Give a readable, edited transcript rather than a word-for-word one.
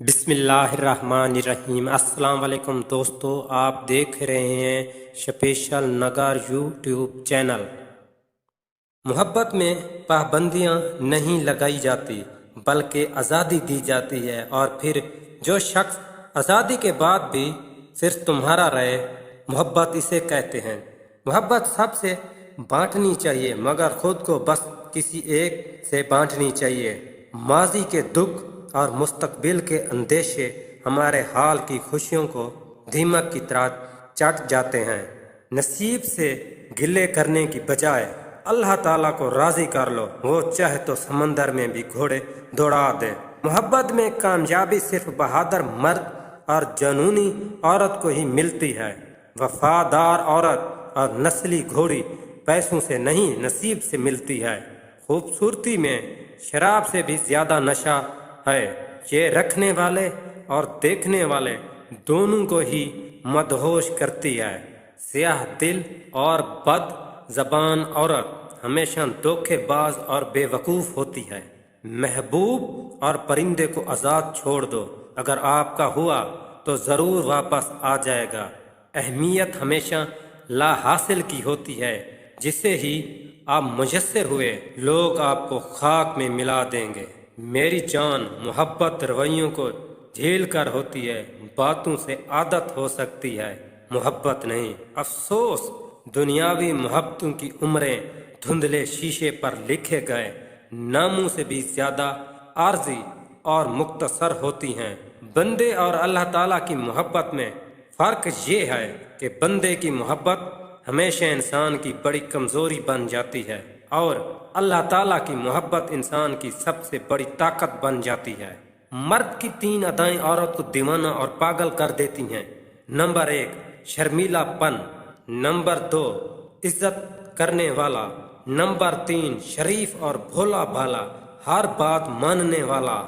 बिस्मिल्लाहिर्रहमानिर्रहीम। अस्सलाम वालेकुम दोस्तों, आप देख रहे हैं स्पेशल नगर यूट्यूब चैनल। मोहब्बत में पाबंदियां नहीं लगाई जाती बल्कि आज़ादी दी जाती है, और फिर जो शख्स आज़ादी के बाद भी सिर्फ तुम्हारा रहे, मोहब्बत इसे कहते हैं। मोहब्बत सबसे बांटनी चाहिए, मगर खुद को बस किसी एक से बांटनी चाहिए। माजी के दुख और मुस्तकबिल के अंदेशे हमारे हाल की खुशियों को दीमक की तरह चाट जाते हैं। नसीब से गिले करने की बजाय अल्लाह ताला को राजी कर लो, वो चाहे तो समंदर में भी घोड़े दौड़ा दे। मोहब्बत में कामयाबी सिर्फ बहादुर मर्द और जनूनी औरत को ही मिलती है। वफादार औरत और नस्ली घोड़ी पैसों से नहीं, नसीब से मिलती है। खूबसूरती में शराब से भी ज्यादा नशा है। ये रखने वाले और देखने वाले दोनों को ही मदहोश करती है। स्याह दिल और बद जबान औरत हमेशा धोखेबाज और बेवकूफ़ होती है। महबूब और परिंदे को आज़ाद छोड़ दो, अगर आपका हुआ तो ज़रूर वापस आ जाएगा। अहमियत हमेशा ला हासिल की होती है, जिससे ही आप मुयस्सर हुए लोग आपको खाक में मिला देंगे। मेरी जान, मोहब्बत रवैयों को झेल कर होती है, बातों से आदत हो सकती है, मोहब्बत नहीं। अफसोस, दुनियावी मोहब्बतों की उम्रें धुंधले शीशे पर लिखे गए नामों से भी ज्यादा आर्जी और मुख्तसर होती हैं। बंदे और अल्लाह ताला की मोहब्बत में फ़र्क ये है कि बंदे की मोहब्बत हमेशा इंसान की बड़ी कमज़ोरी बन जाती है, और अल्लाह ताला की मोहब्बत इंसान की सबसे बड़ी ताकत बन जाती है। मर्द की 3 अदाएं औरत को दीवाना और पागल कर देती हैं। नंबर 1, शर्मीलापन। नंबर 2, इज्जत करने वाला। नंबर 3, शरीफ और भोला भाला, हर बात मानने वाला।